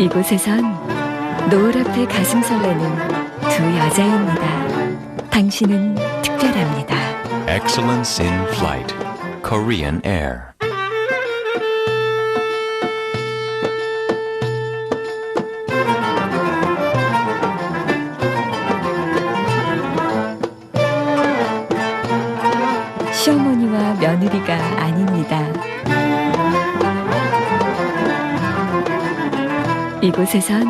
이곳에선 노을 앞에 가슴 설레는 두 여자입니다. 당신은 특별합니다. Excellence in Flight, Korean Air. 시어머니와 며느리가 아닙니다. 이곳에선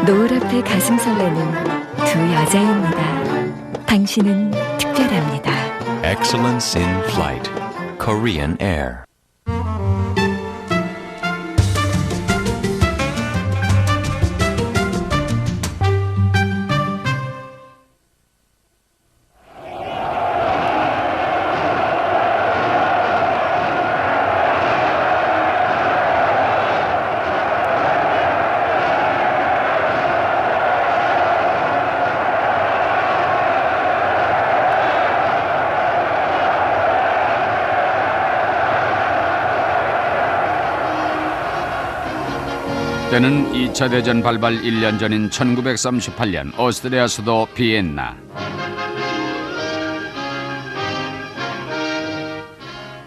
노을 앞에 가슴 설레는 두 여자입니다. 당신은 특별합니다. Excellence in Flight, Korean Air. 때는 2차 대전 발발 1년 전인 1938년 오스트리아 수도 비엔나.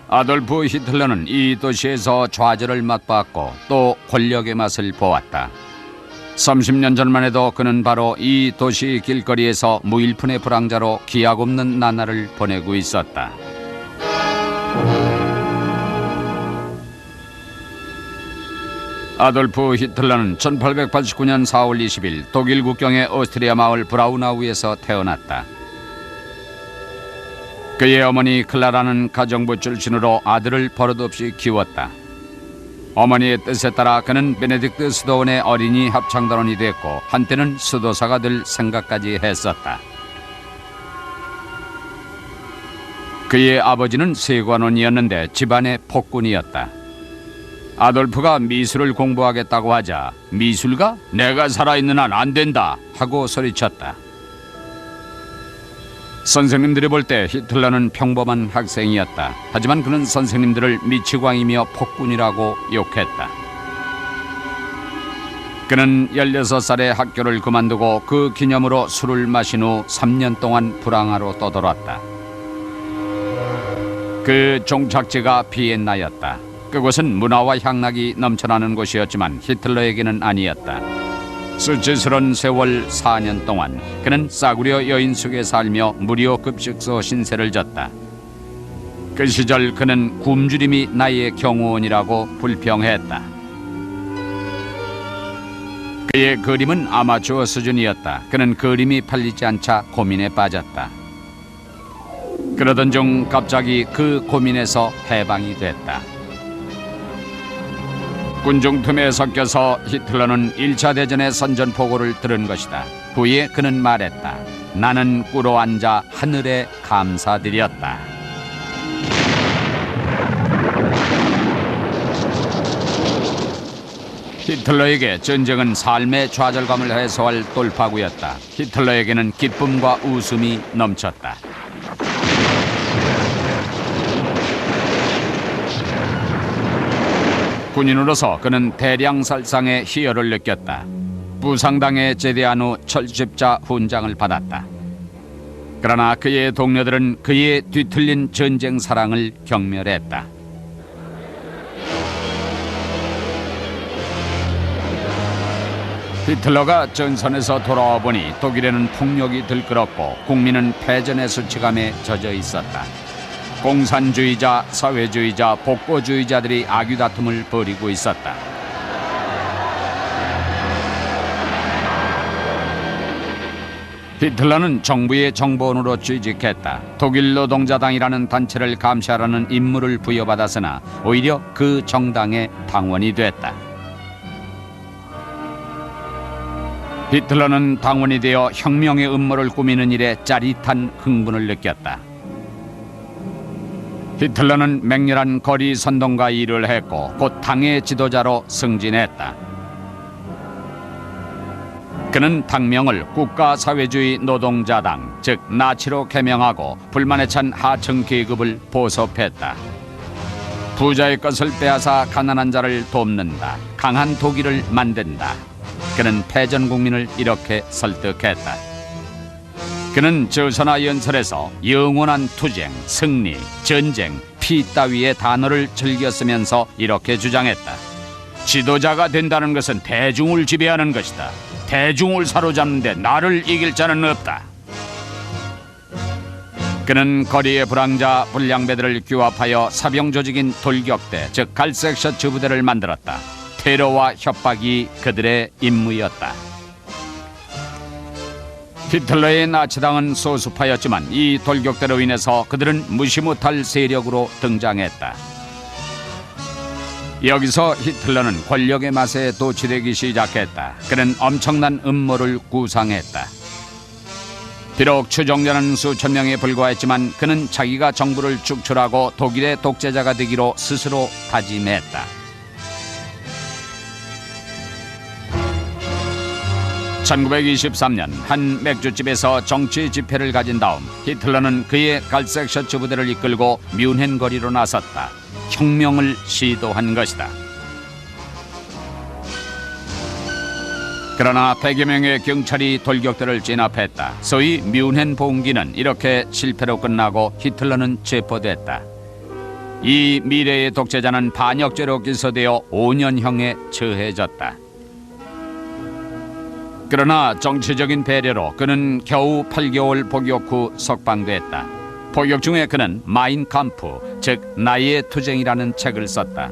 아돌프 히틀러는 이 도시에서 좌절을 맛봤고 또 권력의 맛을 보았다. 30년 전만 해도 그는 바로 이 도시 길거리에서 무일푼의 불황자로 기약 없는 나날을 보내고 있었다. 아돌프 히틀러는 1889년 4월 20일 독일 국경의 오스트리아 마을 브라우나우에서 태어났다. 그의 어머니 클라라는 가정부 출신으로 아들을 버릇없이 키웠다. 어머니의 뜻에 따라 그는 베네딕트 수도원의 어린이 합창단원이 됐고 한때는 수도사가 될 생각까지 했었다. 그의 아버지는 세관원이었는데 집안의 폭군이었다. 아돌프가 미술을 공부하겠다고 하자 미술가? 내가 살아있는 한 안 된다 하고 소리쳤다. 선생님들이 볼 때 히틀러는 평범한 학생이었다. 하지만 그는 선생님들을 미치광이며 폭군이라고 욕했다. 그는 16살에 학교를 그만두고 그 기념으로 술을 마신 후 3년 동안 불황하로 떠돌았다. 그 종착지가 비엔나였다. 그곳은 문화와 향락이 넘쳐나는 곳이었지만 히틀러에게는 아니었다. 수치스러운 세월 4년 동안 그는 싸구려 여인 속에 살며 무료 급식소 신세를 졌다. 그 시절 그는 굶주림이 나의 경호원이라고 불평했다. 그의 그림은 아마추어 수준이었다. 그는 그림이 팔리지 않자 고민에 빠졌다. 그러던 중 갑자기 그 고민에서 해방이 됐다. 군중 틈에 섞여서 히틀러는 1차 대전의 선전포고를 들은 것이다. 후에 그는 말했다. 나는 꿇어 앉아 하늘에 감사드렸다. 히틀러에게 전쟁은 삶의 좌절감을 해소할 돌파구였다. 히틀러에게는 기쁨과 웃음이 넘쳤다. 군인으로서 그는 대량살상의 희열을 느꼈다. 부상당해 제대한 후 철집자 훈장을 받았다. 그러나 그의 동료들은 그의 뒤틀린 전쟁 사랑을 경멸했다. 히틀러가 전선에서 돌아와 보니 독일에는 폭력이 들끓었고 국민은 패전의 수치감에 젖어 있었다. 공산주의자, 사회주의자, 복고주의자들이 악유다툼을 벌이고 있었다. 히틀러는 정부의 정보원으로 취직했다. 독일 노동자당이라는 단체를 감시하라는 임무를 부여받았으나 오히려 그 정당의 당원이 됐다. 히틀러는 당원이 되어 혁명의 음모를 꾸미는 일에 짜릿한 흥분을 느꼈다. 히틀러는 맹렬한 거리 선동과 일을 했고 곧 당의 지도자로 승진했다. 그는 당명을 국가사회주의 노동자당, 즉 나치로 개명하고 불만에 찬 하층 계급을 보섭했다. 부자의 것을 빼앗아 가난한 자를 돕는다. 강한 독일을 만든다. 그는 패전 국민을 이렇게 설득했다. 그는 저서나 연설에서 영원한 투쟁, 승리, 전쟁, 피 따위의 단어를 즐겨 쓰면서 이렇게 주장했다. 지도자가 된다는 것은 대중을 지배하는 것이다. 대중을 사로잡는데 나를 이길 자는 없다. 그는 거리의 불황자, 불량배들을 규합하여 사병 조직인 돌격대, 즉 갈색 셔츠 부대를 만들었다. 테러와 협박이 그들의 임무였다. 히틀러의 나치당은 소수파였지만 이 돌격대로 인해서 그들은 무시 못할 세력으로 등장했다. 여기서 히틀러는 권력의 맛에 도취되기 시작했다. 그는 엄청난 음모를 구상했다. 비록 추종자는 수천 명에 불과했지만 그는 자기가 정부를 축출하고 독일의 독재자가 되기로 스스로 다짐했다. 1923년 한 맥주집에서 정치 집회를 가진 다음 히틀러는 그의 갈색 셔츠 부대를 이끌고 뮌헨 거리로 나섰다. 혁명을 시도한 것이다. 그러나 100여 명의 경찰이 돌격대를 진압했다. 소위 뮌헨 봉기는 이렇게 실패로 끝나고 히틀러는 체포됐다. 이 미래의 독재자는 반역죄로 기소되어 5년형에 처해졌다. 그러나 정치적인 배려로 그는 겨우 8개월 복역 후 석방됐다. 복역 중에 그는 마인캄프, 즉 나의 투쟁이라는 책을 썼다.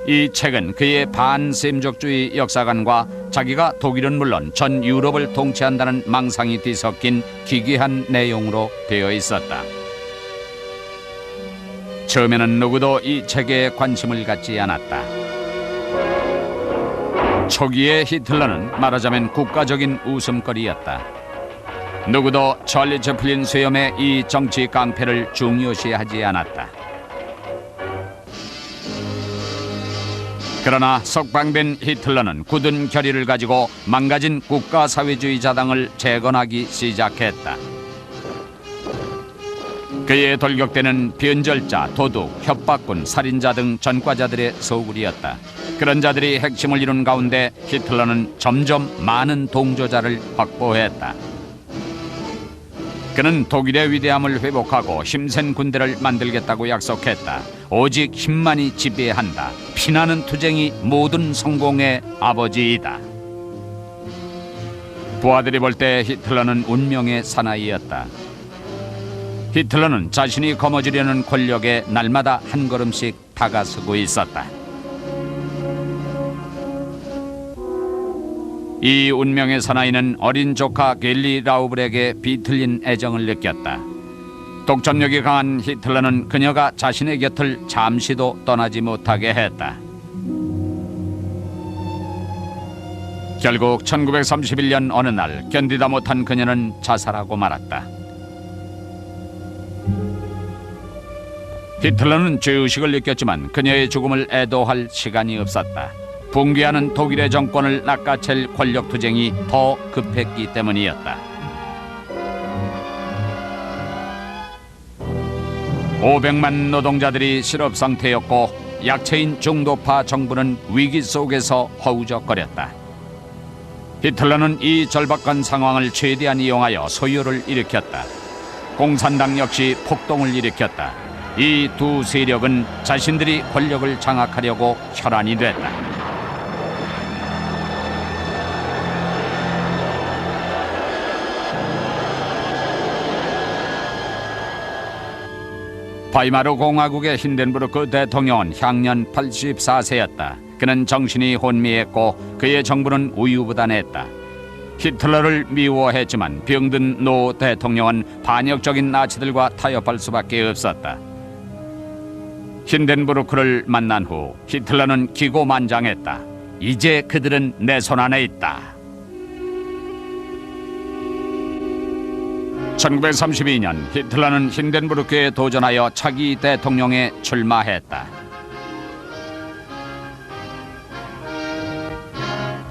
이 책은 그의 반세민족주의 역사관과 자기가 독일은 물론 전 유럽을 통치한다는 망상이 뒤섞인 기괴한 내용으로 되어 있었다. 처음에는 누구도 이 책에 관심을 갖지 않았다. 초기에 히틀러는 말하자면 국가적인 웃음거리였다. 누구도 찰리 채플린 수염의 이 정치 깡패를 중요시하지 않았다. 그러나 석방된 히틀러는 굳은 결의를 가지고 망가진 국가사회주의 자당을 재건하기 시작했다. 그의 돌격대는 변절자, 도둑, 협박꾼, 살인자 등 전과자들의 소굴이었다. 그런 자들이 핵심을 이룬 가운데 히틀러는 점점 많은 동조자를 확보했다. 그는 독일의 위대함을 회복하고 힘센 군대를 만들겠다고 약속했다. 오직 힘만이 지배한다. 피나는 투쟁이 모든 성공의 아버지이다. 부하들이 볼 때 히틀러는 운명의 사나이였다. 히틀러는 자신이 거머쥐려는 권력에 날마다 한 걸음씩 다가서고 있었다. 이 운명의 사나이는 어린 조카 겔리 라우블에게 비틀린 애정을 느꼈다. 독점력이 강한 히틀러는 그녀가 자신의 곁을 잠시도 떠나지 못하게 했다. 결국 1931년 어느 날 견디다 못한 그녀는 자살하고 말았다. 히틀러는 죄의식을 느꼈지만 그녀의 죽음을 애도할 시간이 없었다. 붕괴하는 독일의 정권을 낚아챌 권력투쟁이 더 급했기 때문이었다. 500만 노동자들이 실업 상태였고 약체인 중도파 정부는 위기 속에서 허우적거렸다. 히틀러는 이 절박한 상황을 최대한 이용하여 소요를 일으켰다. 공산당 역시 폭동을 일으켰다. 이 두 세력은 자신들이 권력을 장악하려고 혈안이 됐다. 바이마르 공화국의 힌덴부르크 대통령은 향년 84세였다. 그는 정신이 혼미했고 그의 정부는 우유부단했다. 히틀러를 미워했지만 병든 노 대통령은 반역적인 나치들과 타협할 수밖에 없었다. 힌덴부르크를 만난 후 히틀러는 기고만장했다. 이제 그들은 내 손 안에 있다. 1932년 히틀러는 힌덴부르크에 도전하여 차기 대통령에 출마했다.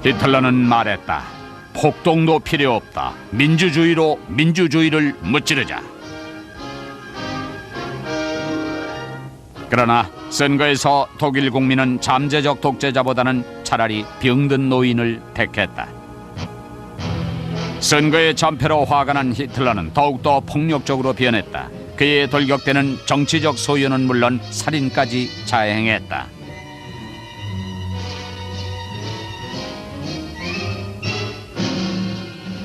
히틀러는 말했다. 폭동도 필요 없다. 민주주의로 민주주의를 무찌르자. 그러나 선거에서 독일 국민은 잠재적 독재자보다는 차라리 병든 노인을 택했다. 선거의 전패로 화가 난 히틀러는 더욱더 폭력적으로 변했다. 그의 돌격대는 정치적 소유는 물론 살인까지 자행했다.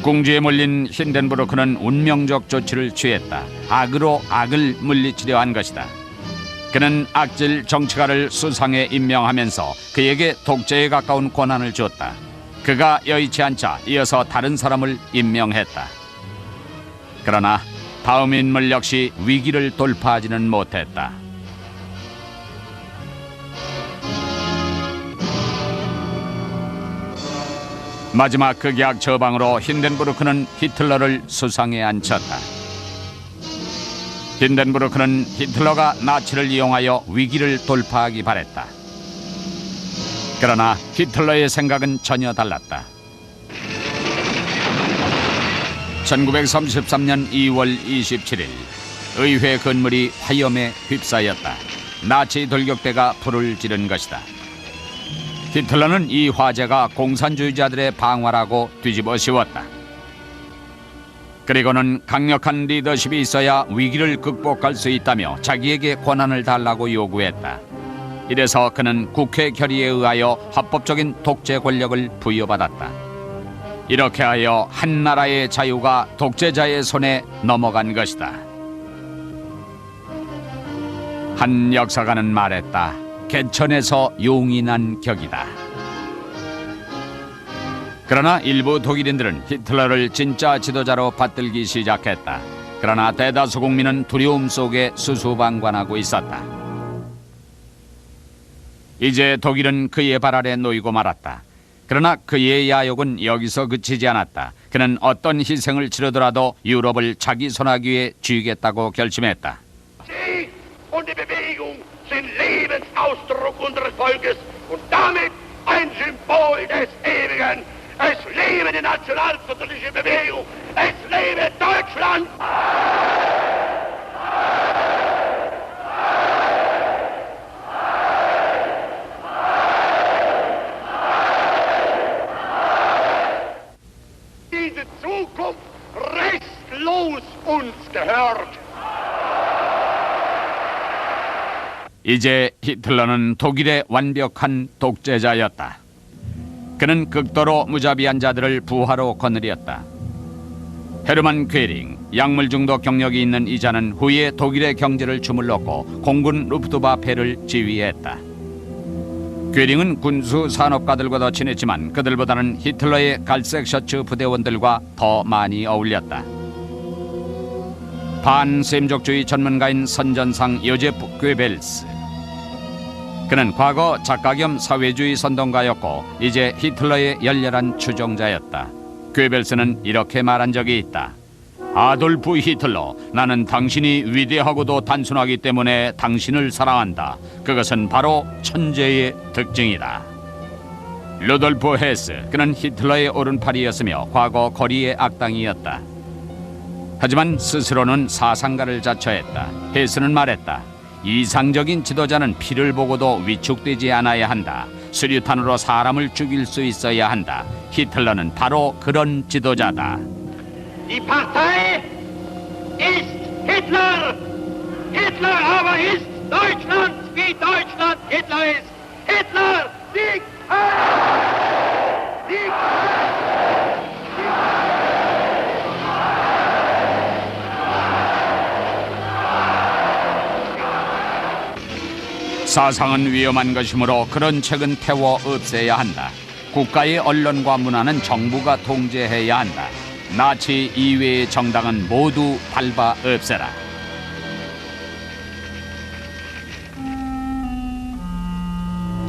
궁지에 몰린 힌덴부르크는 운명적 조치를 취했다. 악으로 악을 물리치려 한 것이다. 그는 악질 정치가를 수상에 임명하면서 그에게 독재에 가까운 권한을 줬다. 그가 여의치 않자 이어서 다른 사람을 임명했다. 그러나 다음 인물 역시 위기를 돌파하지는 못했다. 마지막 극약 처방으로 힌덴부르크는 히틀러를 수상에 앉혔다. 힌덴부르크는 히틀러가 나치를 이용하여 위기를 돌파하기 바랬다. 그러나 히틀러의 생각은 전혀 달랐다. 1933년 2월 27일 의회 건물이 화염에 휩싸였다. 나치 돌격대가 불을 지른 것이다. 히틀러는 이 화재가 공산주의자들의 방화라고 뒤집어 씌웠다. 그리고는 강력한 리더십이 있어야 위기를 극복할 수 있다며 자기에게 권한을 달라고 요구했다. 이래서 그는 국회 결의에 의하여 합법적인 독재 권력을 부여받았다. 이렇게 하여 한 나라의 자유가 독재자의 손에 넘어간 것이다. 한 역사가는 말했다. 개천에서 용이 난 격이다. 그러나 일부 독일인들은 히틀러를 진짜 지도자로 받들기 시작했다. 그러나 대다수 국민은 두려움 속에 수수방관하고 있었다. 이제 독일은 그의 발 아래 놓이고 말았다. 그러나 그의 야욕은 여기서 그치지 않았다. 그는 어떤 희생을 치르더라도 유럽을 자기 손아귀에 쥐겠다고 결심했다. Sieg und die Bewegung sind Lebensausdruck unseres Volkes und damit ein Symbol des Ewigen. Es lebe die nationalsozialistische Bewegung! Es lebe Deutschland! Diese Zukunft restlos uns gehört! 이제 히틀러는 독일의 완벽한 독재자였다. 그는 극도로 무자비한 자들을 부하로 거느렸다. 헤르만 괴링, 약물 중독 경력이 있는 이 자는 후에 독일의 경제를 주물렀고 공군 루프트와페를 지휘했다. 괴링은 군수 산업가들과도 친했지만 그들보다는 히틀러의 갈색 셔츠 부대원들과 더 많이 어울렸다. 반셈족주의 전문가인 선전상 요제프 괴벨스. 그는 과거 작가 겸 사회주의 선동가였고 이제 히틀러의 열렬한 추종자였다. 괴벨스는 이렇게 말한 적이 있다. 아돌프 히틀러, 나는 당신이 위대하고도 단순하기 때문에 당신을 사랑한다. 그것은 바로 천재의 특징이다. 루돌프 헤스, 그는 히틀러의 오른팔이었으며 과거 거리의 악당이었다. 하지만 스스로는 사상가를 자처했다. 헤스는 말했다. 이상적인 지도자는 피를 보고도 위축되지 않아야 한다. 수류탄으로 사람을 죽일 수 있어야 한다. 히틀러는 바로 그런 지도자다. Die Partei ist Hitler! Hitler aber ist Deutschland, wie Deutschland Hitler ist! Hitler, Sieg! Sieg! 사상은 위험한 것이므로 그런 책은 태워 없애야 한다. 국가의 언론과 문화는 정부가 통제해야 한다. 나치 이외의 정당은 모두 밟아 없애라.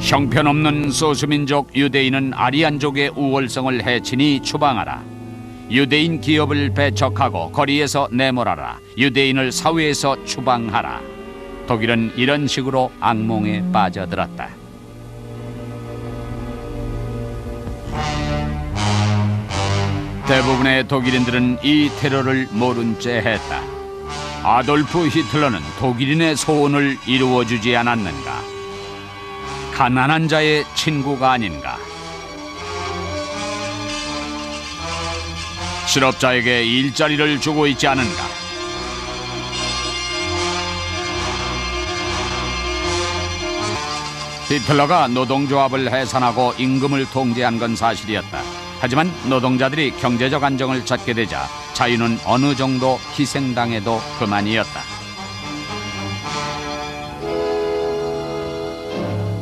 형편없는 소수민족 유대인은 아리안족의 우월성을 해치니 추방하라. 유대인 기업을 배척하고 거리에서 내몰아라. 유대인을 사회에서 추방하라. 독일은 이런 식으로 악몽에 빠져들었다. 대부분의 독일인들은 이 테러를 모른 채 했다. 아돌프 히틀러는 독일인의 소원을 이루어주지 않았는가? 가난한 자의 친구가 아닌가? 실업자에게 일자리를 주고 있지 않은가? 히틀러가 노동조합을 해산하고 임금을 통제한 건 사실이었다. 하지만 노동자들이 경제적 안정을 찾게 되자 자유는 어느 정도 희생당해도 그만이었다.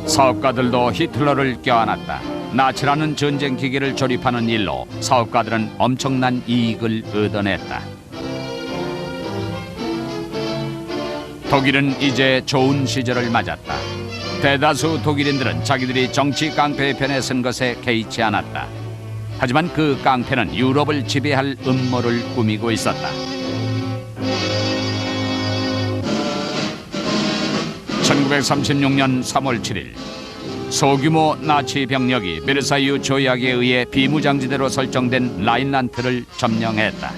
사업가들도 히틀러를 껴안았다. 나치라는 전쟁 기계를 조립하는 일로 사업가들은 엄청난 이익을 얻어냈다. 독일은 이제 좋은 시절을 맞았다. 대다수 독일인들은 자기들이 정치 깡패의 편에 선 것에 개의치 않았다. 하지만 그 깡패는 유럽을 지배할 음모를 꾸미고 있었다. 1936년 3월 7일 소규모 나치 병력이 베르사유 조약에 의해 비무장지대로 설정된 라인란트를 점령했다.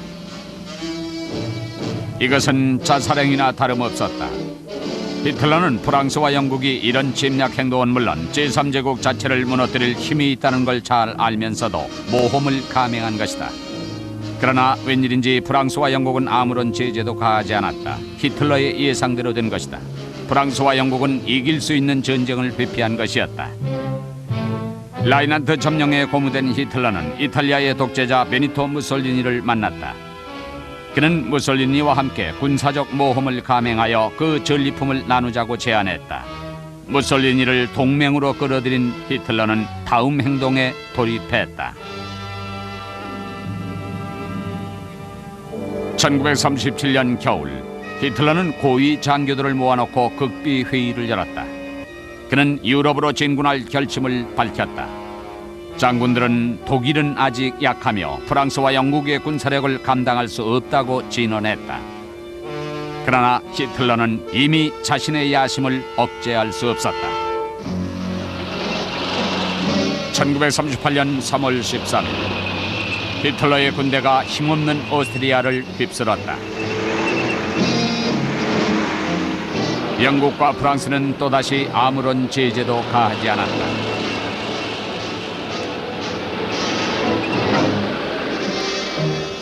이것은 자살행위나 다름없었다. 히틀러는 프랑스와 영국이 이런 침략 행동은 물론 제3제국 자체를 무너뜨릴 힘이 있다는 걸 잘 알면서도 모험을 감행한 것이다. 그러나 웬일인지 프랑스와 영국은 아무런 제재도 가하지 않았다. 히틀러의 예상대로 된 것이다. 프랑스와 영국은 이길 수 있는 전쟁을 회피한 것이었다. 라인란트 점령에 고무된 히틀러는 이탈리아의 독재자 베니토 무솔리니를 만났다. 그는 무솔리니와 함께 군사적 모험을 감행하여 그 전리품을 나누자고 제안했다. 무솔리니를 동맹으로 끌어들인 히틀러는 다음 행동에 돌입했다. 1937년 겨울 히틀러는 고위 장교들을 모아놓고 극비 회의를 열었다. 그는 유럽으로 진군할 결심을 밝혔다. 장군들은 독일은 아직 약하며 프랑스와 영국의 군사력을 감당할 수 없다고 진언했다. 그러나 히틀러는 이미 자신의 야심을 억제할 수 없었다. 1938년 3월 13일 히틀러의 군대가 힘없는 오스트리아를 휩쓸었다. 영국과 프랑스는 또다시 아무런 제재도 가하지 않았다.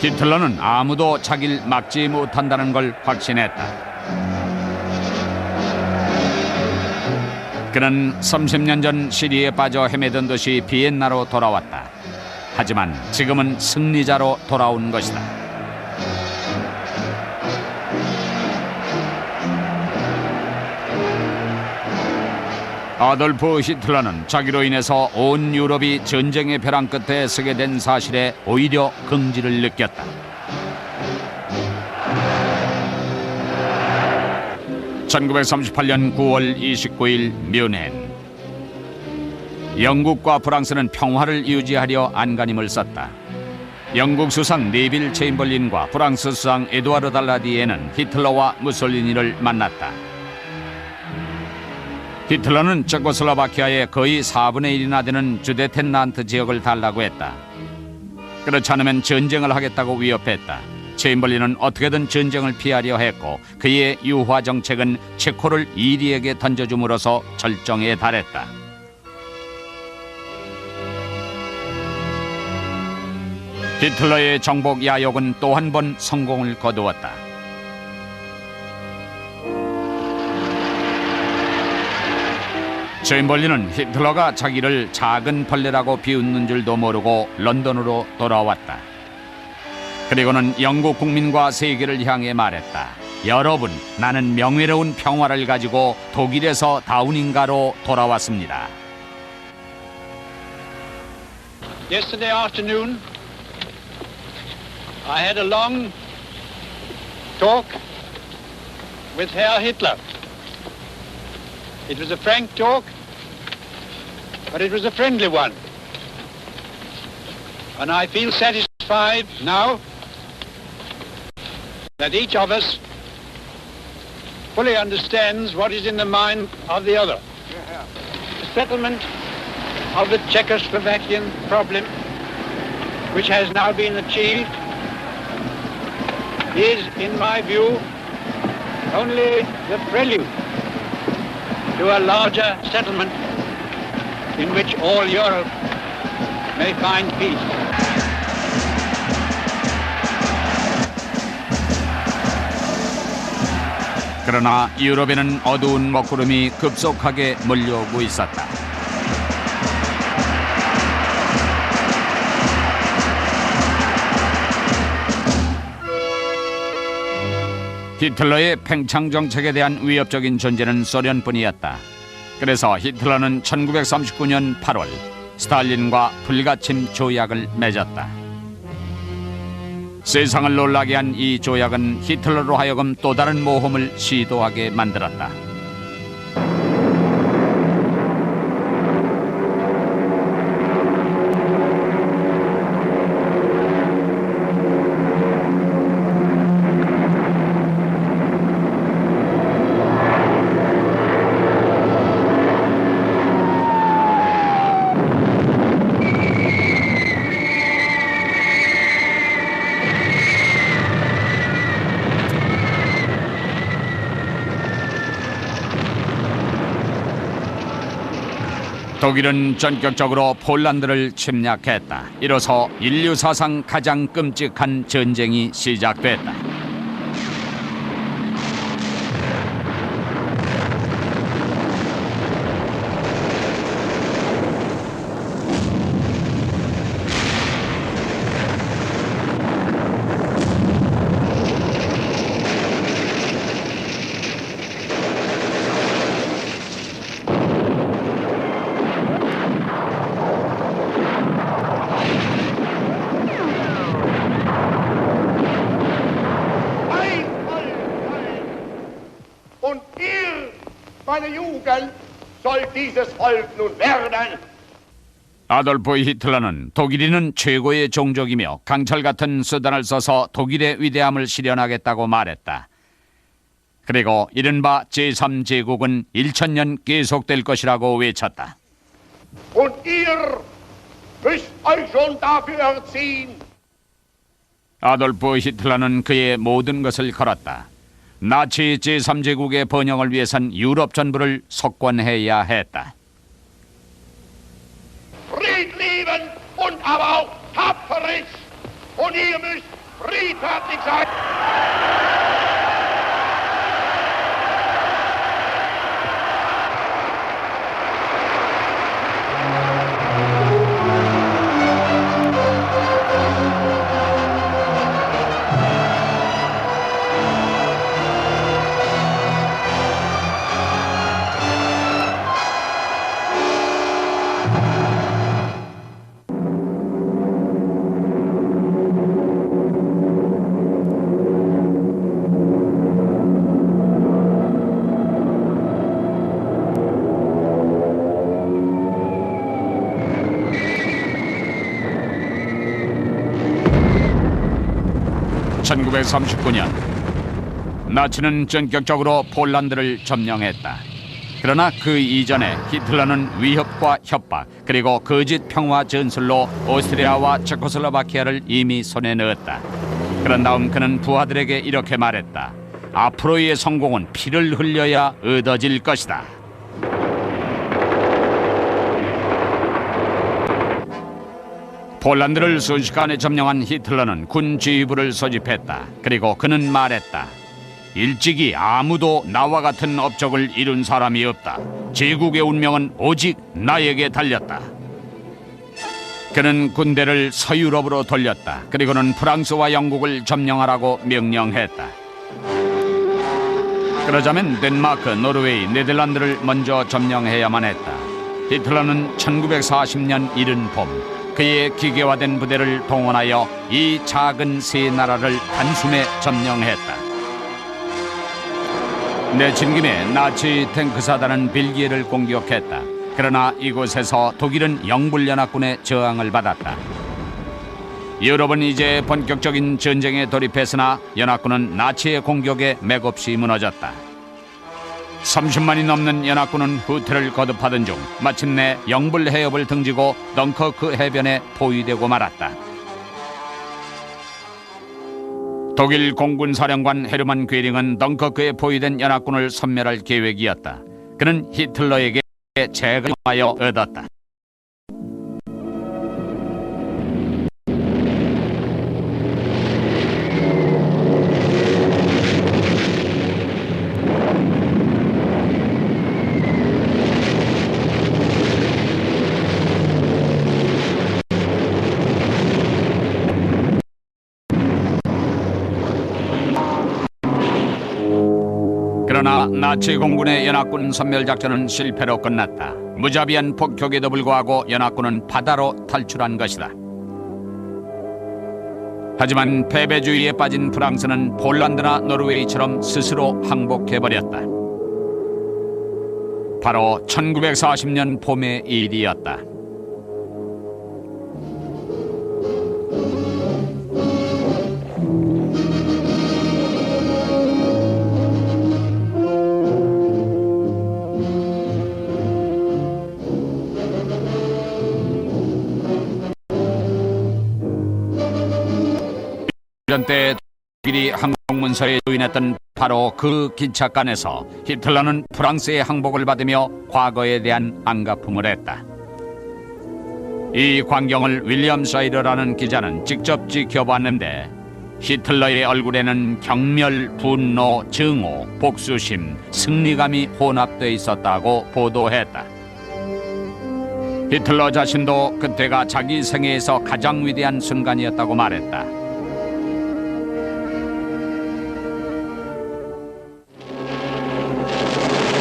히틀러는 아무도 자기를 막지 못한다는 걸 확신했다. 그는 30년 전 시리에 빠져 헤매던 도시 비엔나로 돌아왔다. 하지만 지금은 승리자로 돌아온 것이다. 아돌프 히틀러는 자기로 인해서 온 유럽이 전쟁의 벼랑 끝에 서게 된 사실에 오히려 긍지를 느꼈다. (1938년 9월 29일) 뮌헨. 영국과 프랑스는 평화를 유지하려 안간힘을 썼다. 영국 수상 네빌 체인벌린과 프랑스 수상 에두아르 달라디에는 히틀러와 무솔리니를 만났다. 히틀러는 체코슬로바키아의 거의 4분의 1이나 되는 주데텐란트 지역을 달라고 했다. 그렇지 않으면 전쟁을 하겠다고 위협했다. 체인벌린은 어떻게든 전쟁을 피하려 했고 그의 유화 정책은 체코를 이리에게 던져줌으로써 절정에 달했다. 히틀러의 정복 야욕은 또 한 번 성공을 거두었다. 체인벌린은 히틀러가 자기를 작은 벌레라고 비웃는 줄도 모르고 런던으로 돌아왔다. 그리고는 영국 국민과 세계를 향해 말했다. 여러분, 나는 명예로운 평화를 가지고 독일에서 다우닝가로 돌아왔습니다. Yesterday afternoon, I had a long talk with Herr Hitler. It was a frank talk, but it was a friendly one. And I feel satisfied now that each of us fully understands what is in the mind of the other. The settlement of the Czechoslovakian problem, which has now been achieved, is, in my view, only the prelude to a larger settlement in which all Europe may find peace. 그러나 유럽에는 어두운 먹구름이 급속하게 몰려오고 있었다. 히틀러의 팽창 정책에 대한 위협적인 존재는 소련뿐이었다. 그래서 히틀러는 1939년 8월 스탈린과 불가침 조약을 맺었다. 세상을 놀라게 한 이 조약은 히틀러로 하여금 또 다른 모험을 시도하게 만들었다. 독일은 전격적으로 폴란드를 침략했다. 이로써 인류 사상 가장 끔찍한 전쟁이 시작됐다. Und ihr, meine Jugend, soll dieses Volk nun werden. 아돌프 히틀러는 독일인은 최고의 종족이며 강철 같은 수단을 써서 독일의 위대함을 실현하겠다고 말했다. 그리고 이른바 제3제국은 1000년 계속될 것이라고 외쳤다. Und ihr müsst euch schon dafür erziehen. 아돌프 히틀러는 그의 모든 것을 걸었다. 나치 제3제국의 번영을 위해선 유럽 전부를 석권해야 했다. Friedlieben und aber auch tapfer ist. Und ihr müsst friedfertig sein. (1939년) 나치는 전격적으로 폴란드를 점령했다. 그러나 그 이전에 히틀러는 위협과 협박 그리고 거짓 평화 전술로 오스트리아와 체코슬로바키아를 이미 손에 넣었다. 그런 다음 그는 부하들에게 이렇게 말했다. 앞으로의 성공은 피를 흘려야 얻어질 것이다. 폴란드를 순식간에 점령한 히틀러는 군 지휘부를 소집했다. 그리고 그는 말했다. 일찍이 아무도 나와 같은 업적을 이룬 사람이 없다. 제국의 운명은 오직 나에게 달렸다. 그는 군대를 서유럽으로 돌렸다. 그리고는 프랑스와 영국을 점령하라고 명령했다. 그러자면 덴마크, 노르웨이, 네덜란드를 먼저 점령해야만 했다. 히틀러는 1940년 이른 봄 그의 기계화된 부대를 동원하여 이 작은 세 나라를 단숨에 점령했다. 내친 김에 나치 탱크사단은 벨기에를 공격했다. 그러나 이곳에서 독일은 영불연합군의 저항을 받았다. 유럽은 이제 본격적인 전쟁에 돌입했으나 연합군은 나치의 공격에 맥없이 무너졌다. 30만이 넘는 연합군은 후퇴를 거듭하던 중 마침내 영불 해협을 등지고 덩커크 해변에 포위되고 말았다. 독일 공군 사령관 헤르만 괴링은 덩커크에 포위된 연합군을 섬멸할 계획이었다. 그는 히틀러에게 재건하여 얻었다. 그러나 나치 공군의 연합군 섬멸 작전은 실패로 끝났다. 무자비한 폭격에도 불구하고 연합군은 바다로 탈출한 것이다. 하지만 패배주의에 빠진 프랑스는 폴란드나 노르웨이처럼 스스로 항복해버렸다. 바로 1940년 봄의 일이었다. 이런 때 독일이 항복문서에 조인했던 바로 그 기착간에서 히틀러는 프랑스의 항복을 받으며 과거에 대한 안갚음을 했다. 이 광경을 윌리엄 샤이러라는 기자는 직접 지켜봤는데 히틀러의 얼굴에는 경멸, 분노, 증오, 복수심, 승리감이 혼합되어 있었다고 보도했다. 히틀러 자신도 그때가 자기 생애에서 가장 위대한 순간이었다고 말했다.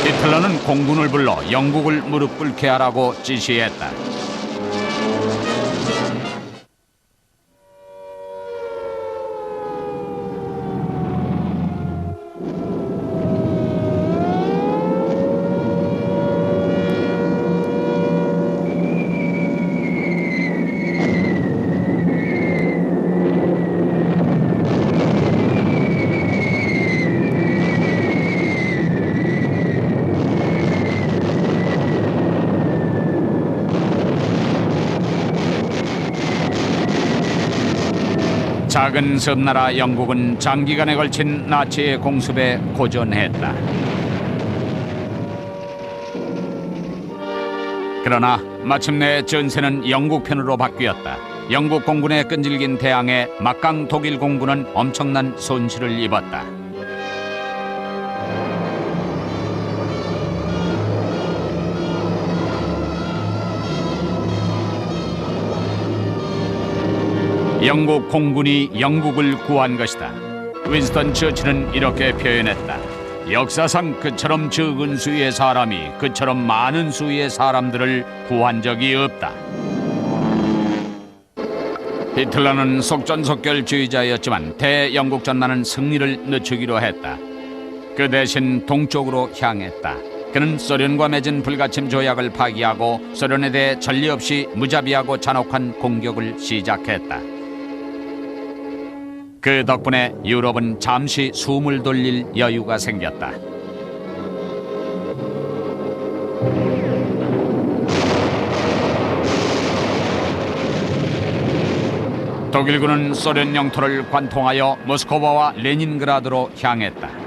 히틀러는 공군을 불러 영국을 무릎 꿇게 하라고 지시했다. 작은 섬나라 영국은 장기간에 걸친 나치의 공습에 고전했다. 그러나 마침내 전세는 영국 편으로 바뀌었다. 영국 공군의 끈질긴 대항에 막강 독일 공군은 엄청난 손실을 입었다. 영국 공군이 영국을 구한 것이다. 윈스턴 처칠은 이렇게 표현했다. 역사상 그처럼 적은 수의 사람이 그처럼 많은 수의 사람들을 구한 적이 없다. 히틀러는 속전속결주의자였지만 대영국 전란은 승리를 늦추기로 했다. 그 대신 동쪽으로 향했다. 그는 소련과 맺은 불가침 조약을 파기하고 소련에 대해 전례 없이 무자비하고 잔혹한 공격을 시작했다. 그 덕분에 유럽은 잠시 숨을 돌릴 여유가 생겼다. 독일군은 소련 영토를 관통하여 모스크바와 레닌그라드로 향했다.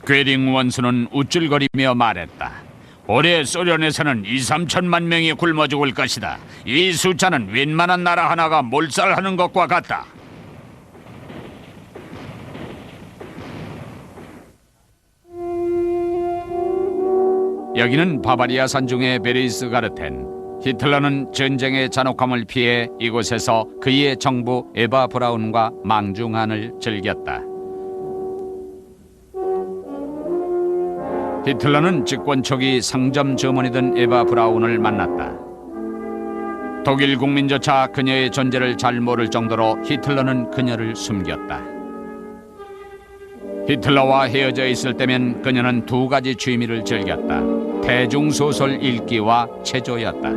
괴링 원수는 우쭐거리며 말했다. 올해 소련에서는 2~3천만 명이 굶어 죽을 것이다. 이 숫자는 웬만한 나라 하나가 몰살하는 것과 같다. 여기는 바바리아 산중의 베르이스가르텐. 히틀러는 전쟁의 잔혹함을 피해 이곳에서 그의 정부 에바 브라운과 망중한을 즐겼다. 히틀러는 집권 초기 상점 점원이던 에바 브라운을 만났다. 독일 국민조차 그녀의 존재를 잘 모를 정도로 히틀러는 그녀를 숨겼다. 히틀러와 헤어져 있을 때면 그녀는 두 가지 취미를 즐겼다. 대중소설 읽기와 체조였다.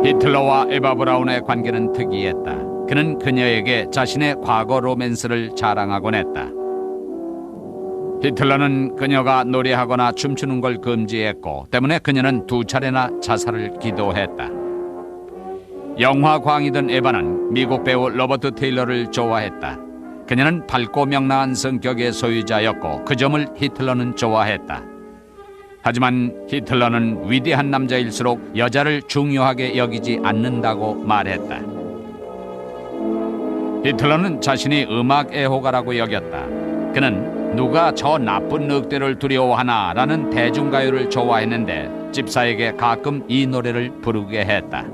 히틀러와 에바 브라운의 관계는 특이했다. 그는 그녀에게 자신의 과거 로맨스를 자랑하곤 했다. 히틀러는 그녀가 노래하거나 춤추는 걸 금지했고 때문에 그녀는 2차례나 자살을 기도했다. 영화광이던 에바는 미국 배우 로버트 테일러를 좋아했다. 그녀는 밝고 명랑한 성격의 소유자였고 그 점을 히틀러는 좋아했다. 하지만 히틀러는 위대한 남자일수록 여자를 중요하게 여기지 않는다고 말했다. 히틀러는 자신이 음악 애호가라고 여겼다. 그는 누가 저 나쁜 늑대를 두려워하나 라는 대중가요를 좋아했는데 집사에게 가끔 이 노래를 부르게 했다.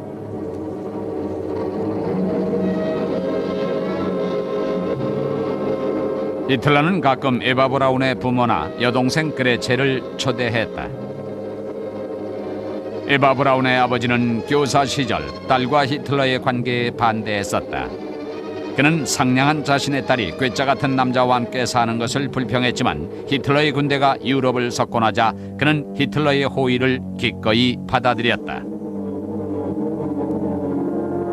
히틀러는 가끔 에바 브라운의 부모나 여동생 그레첼을 초대했다. 에바 브라운의 아버지는 교사 시절 딸과 히틀러의 관계에 반대했었다. 그는 상냥한 자신의 딸이 괴짜 같은 남자와 함께 사는 것을 불평했지만 히틀러의 군대가 유럽을 석권하자 그는 히틀러의 호의를 기꺼이 받아들였다.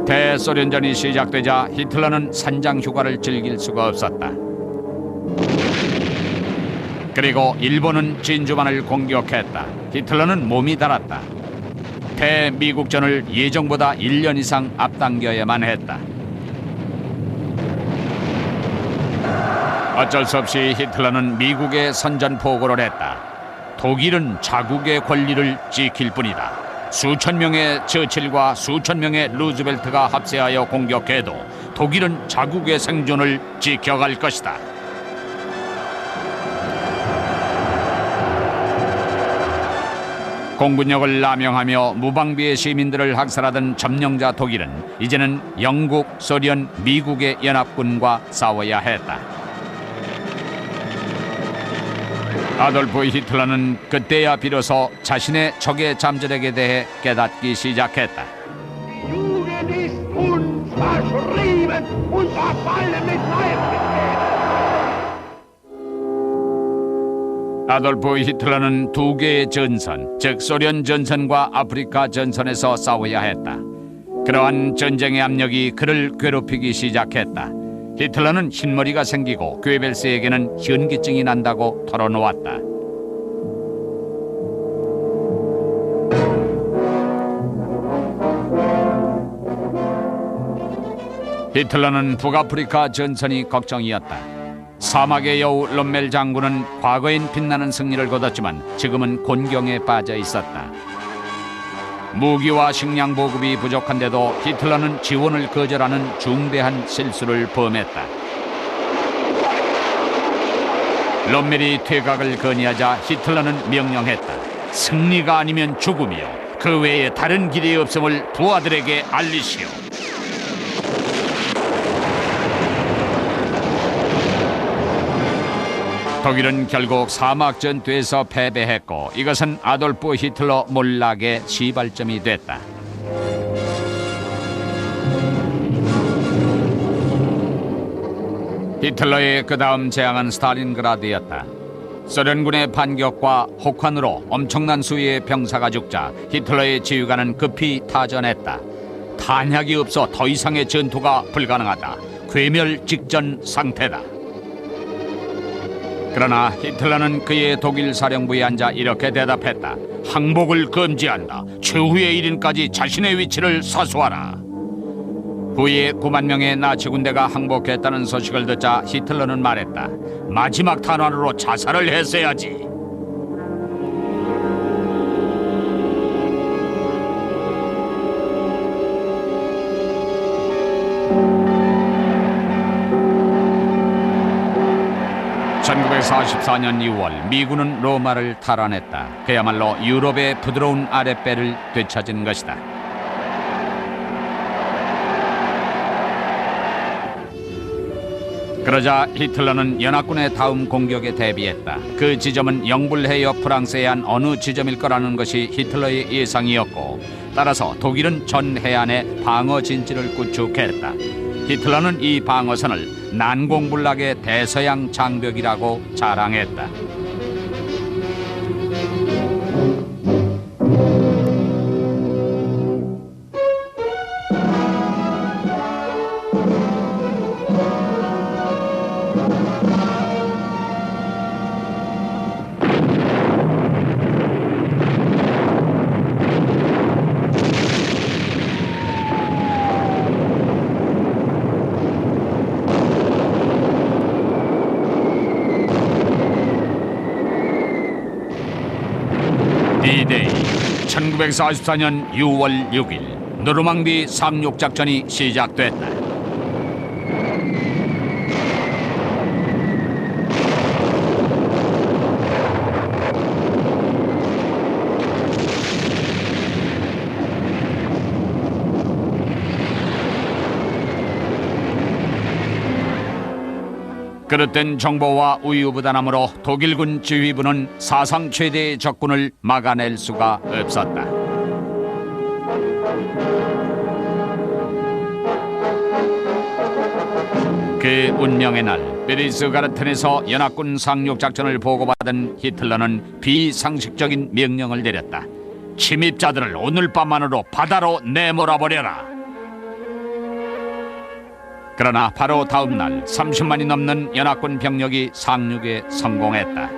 대소련전이 시작되자 히틀러는 산장 휴가를 즐길 수가 없었다. 그리고 일본은 진주만을 공격했다. 히틀러는 몸이 달았다. 대미국전을 예정보다 1년 이상 앞당겨야만 했다. 어쩔 수 없이 히틀러는 미국에 선전포고를 했다. 독일은 자국의 권리를 지킬 뿐이다. 수천 명의 처칠과 수천 명의 루즈벨트가 합세하여 공격해도 독일은 자국의 생존을 지켜갈 것이다. 공군력을 남용하며 무방비의 시민들을 학살하던 점령자 독일은 이제는 영국, 소련, 미국의 연합군과 싸워야 했다. 아돌프 히틀러는 그때야 비로소 자신의 적의 잠재력에 대해 깨닫기 시작했다. Jugend ist uns verschrieben und verfallen mit Leibesgeben. 아돌프 히틀러는 2개의 전선, 즉 소련 전선과 아프리카 전선에서 싸워야 했다. 그러한 전쟁의 압력이 그를 괴롭히기 시작했다. 히틀러는 흰머리가 생기고 괴벨스에게는 현기증이 난다고 털어놓았다. 히틀러는 북아프리카 전선이 걱정이었다. 사막의 여우 롬멜 장군은 과거엔 빛나는 승리를 거뒀지만 지금은 곤경에 빠져 있었다. 무기와 식량 보급이 부족한데도 히틀러는 지원을 거절하는 중대한 실수를 범했다. 롬멜이 퇴각을 건의하자 히틀러는 명령했다. 승리가 아니면 죽음이요. 그 외에 다른 길이 없음을 부하들에게 알리시오. 독일은 결국 사막 전투에서 패배했고 이것은 아돌프 히틀러 몰락의 시발점이 됐다. 히틀러의 그 다음 재앙은 스탈린그라드였다. 소련군의 반격과 혹한으로 엄청난 수의 병사가 죽자 히틀러의 지휘관은 급히 타전했다. 탄약이 없어 더 이상의 전투가 불가능하다. 괴멸 직전 상태다. 그러나 히틀러는 그의 독일 사령부에 앉아 이렇게 대답했다. 항복을 금지한다. 최후의 1인까지 자신의 위치를 사수하라. 후에 9만 명의 나치 군대가 항복했다는 소식을 듣자 히틀러는 말했다. 마지막 탄환으로 자살을 했어야지. (1944년 2월) 미군은 로마를 탈환했다. 그야말로 유럽의 부드러운 아랫배를 되찾은 것이다. 그러자 히틀러는 연합군의 다음 공격에 대비했다. 그 지점은 영불해협 프랑스의 한 어느 지점일 거라는 것이 히틀러의 예상이었고, 따라서 독일은 전 해안에 방어 진지를 구축했다. 히틀러는 이 방어선을 난공불락의 대서양 장벽이라고 자랑했다. D-Day 1944년 6월 6일 노르망디 상륙작전이 시작됐다. 그릇된 정보와 우유부단함으로 독일군 지휘부는 사상 최대의 적군을 막아낼 수가 없었다. 그 운명의 날, 베리스가르텐에서 연합군 상륙작전을 보고받은 히틀러는 비상식적인 명령을 내렸다. 침입자들을 오늘 밤만으로 바다로 내몰아버려라. 그러나 바로 다음 날 30만이 넘는 연합군 병력이 상륙에 성공했다.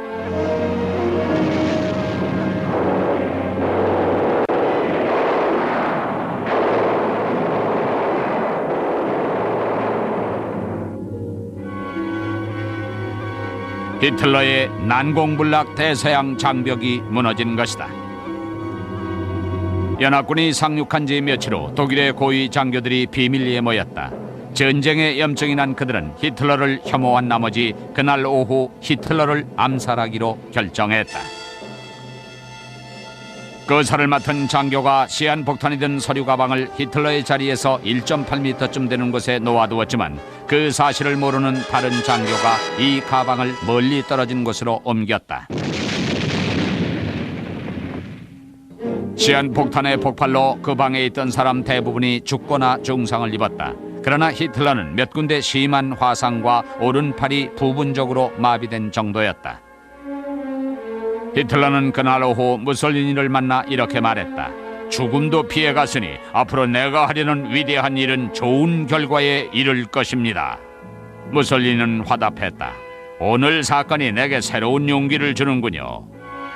히틀러의 난공불락 대서양 장벽이 무너진 것이다. 연합군이 상륙한 지 며칠 후 독일의 고위 장교들이 비밀리에 모였다. 전쟁에 염증이 난 그들은 히틀러를 혐오한 나머지 그날 오후 히틀러를 암살하기로 결정했다. 거사를 맡은 장교가 시한폭탄이 든 서류 가방을 히틀러의 자리에서 1.8m쯤 되는 곳에 놓아두었지만 그 사실을 모르는 다른 장교가 이 가방을 멀리 떨어진 곳으로 옮겼다. 시한폭탄의 폭발로 그 방에 있던 사람 대부분이 죽거나 중상을 입었다. 그러나 히틀러는 몇 군데 심한 화상과 오른팔이 부분적으로 마비된 정도였다. 히틀러는 그날 오후 무솔리니를 만나 이렇게 말했다. 죽음도 피해갔으니 앞으로 내가 하려는 위대한 일은 좋은 결과에 이를 것입니다. 무솔리니는 화답했다. 오늘 사건이 내게 새로운 용기를 주는군요.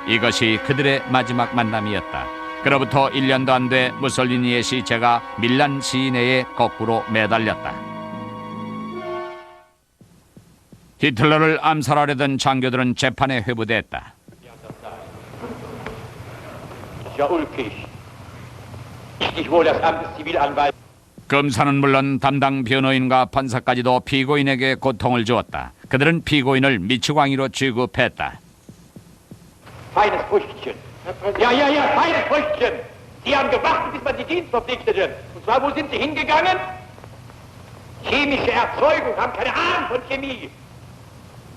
이것이 그들의 마지막 만남이었다. 그로부터 1년도 안 돼 무솔리니의 시체가 밀란 시내에 거꾸로 매달렸다. 히틀러를 암살하려던 장교들은 재판에 회부됐다. 검사는 물론 담당 변호인과 판사까지도 피고인에게 고통을 주었다. 그들은 피고인을 미치광이로 취급했다. Ja, feines Früchtchen. Sie haben gewartet, bis man die Dienstverpflichteten. Und zwar, wo sind Sie hingegangen? Chemische Erzeugung, haben keine Ahnung von Chemie.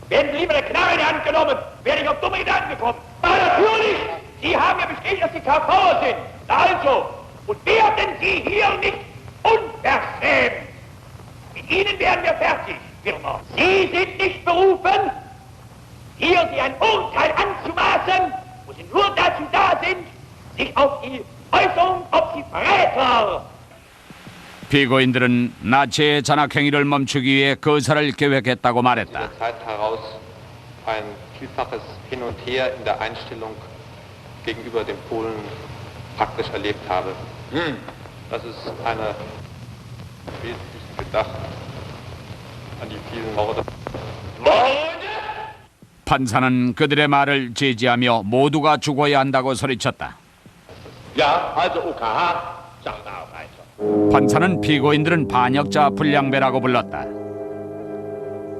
Werden Sie lieber eine Knarre in die Hand genommen, wäre ich auf dumme Gedanken gekommen. Aber natürlich, Sie haben ja bestätigt, dass Sie KV sind. Also, und werden Sie hier nicht unverschämt. Mit Ihnen wären wir fertig, Firma. Sie sind nicht berufen, hier Sie ein Urteil anzumaßen, wo Sie nur dazu da sind, sich auf die Äußerung, ob Sie Verräter. 피고인들은 나치의 잔악행위를 멈추기 위해 거사를 계획했다고 말했다. In der Zeit heraus ein vielfaches Hin und Her in der Einstellung gegenüber den Polen praktisch erlebt habe. Das ist eine wesentlich gedacht an die vielen Morde. 판사는 그들의 말을 제지하며 모두가 죽어야 한다고 소리쳤다. Ja, also OKH, sagt auch weiter. 판사는 피고인들은 반역자 불량배라고 불렀다.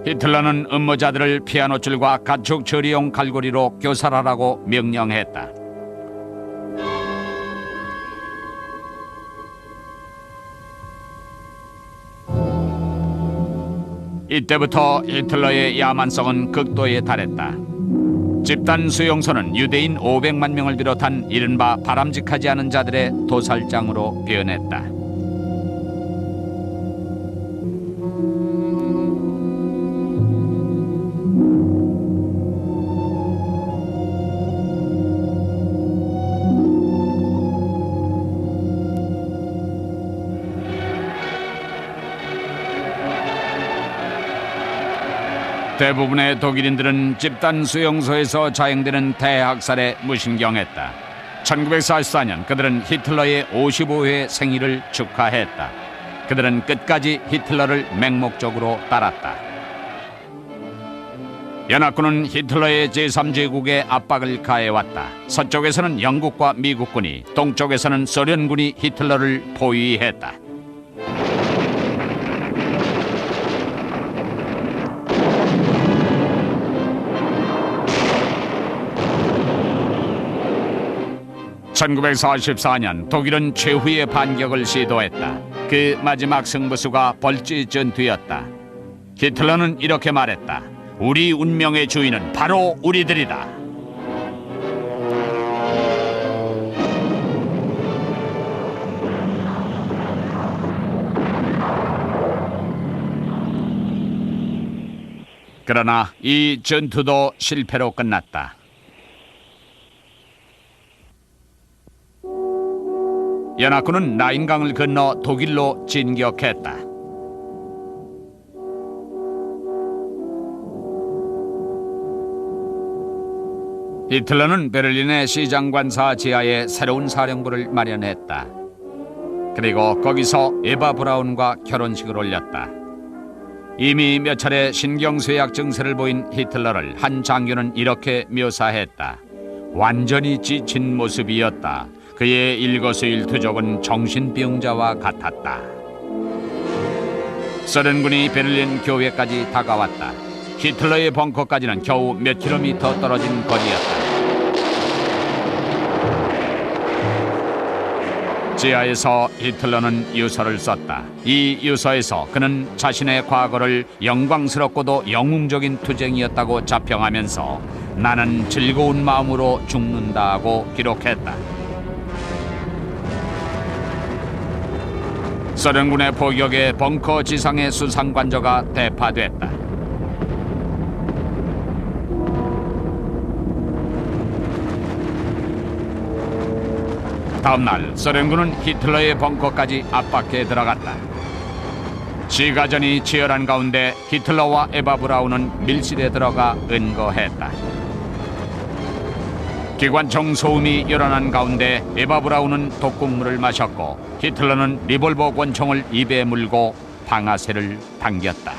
히틀러는 음모자들을 피아노줄과 가축 처리용 갈고리로 교살하라고 명령했다. 이때부터 히틀러의 야만성은 극도에 달했다. 집단 수용소는 유대인 500만 명을 비롯한 이른바 바람직하지 않은 자들의 도살장으로 변했다. 대부분의 독일인들은 집단 수용소에서 자행되는 대학살에 무신경했다. 1944년 그들은 히틀러의 55회 생일을 축하했다. 그들은 끝까지 히틀러를 맹목적으로 따랐다. 연합군은 히틀러의 제3제국에 압박을 가해왔다. 서쪽에서는 영국과 미국군이, 동쪽에서는 소련군이 히틀러를 포위했다. (1944년) 독일은 최후의 반격을 시도했다. 그 마지막 승부수가 벌지 전투였다. 히틀러는 이렇게 말했다. 우리 운명의 주인은 바로 우리들이다. 그러나 이 전투도 실패로 끝났다. 연합군은 라인강을 건너 독일로 진격했다. 히틀러는 베를린의 시장관사 지하에 새로운 사령부를 마련했다. 그리고 거기서 에바 브라운과 결혼식을 올렸다. 이미 몇 차례 신경쇠약 증세를 보인 히틀러를 한 장교는 이렇게 묘사했다. 완전히 지친 모습이었다. 그의 일거수일투족은 정신병자와 같았다. 소련군이 베를린 교회까지 다가왔다. 히틀러의 벙커까지는 겨우 몇 킬로미터 떨어진 거리였다. 지하에서 히틀러는 유서를 썼다. 이 유서에서 그는 자신의 과거를 영광스럽고도 영웅적인 투쟁이었다고 자평하면서 나는 즐거운 마음으로 죽는다고 기록했다. 소련군의 포격에 벙커 지상의 수상관저가 대파됐다. 다음 날 소련군은 히틀러의 벙커까지 압박해 들어갔다. 시가전이 치열한 가운데 히틀러와 에바 브라운은 밀실에 들어가 은거했다. 기관총 소음이 일어난 가운데 에바 브라운은 독국물을 마셨고 히틀러는 리볼버 권총을 입에 물고 방아쇠를 당겼다.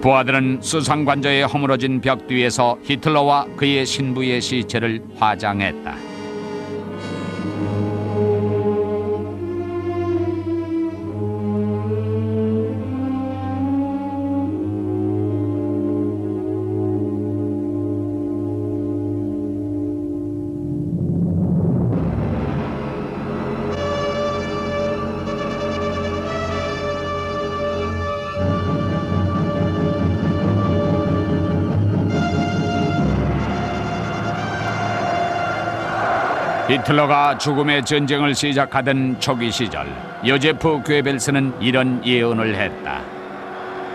부하들은 수상관저의 허물어진 벽 뒤에서 히틀러와 그의 신부의 시체를 화장했다. 히틀러가 죽음의 전쟁을 시작하던 초기 시절 요제프 괴벨스는 이런 예언을 했다.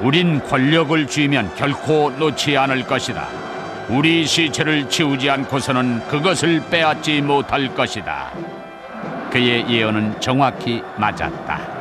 우린 권력을 쥐면 결코 놓지 않을 것이다. 우리 시체를 치우지 않고서는 그것을 빼앗지 못할 것이다. 그의 예언은 정확히 맞았다.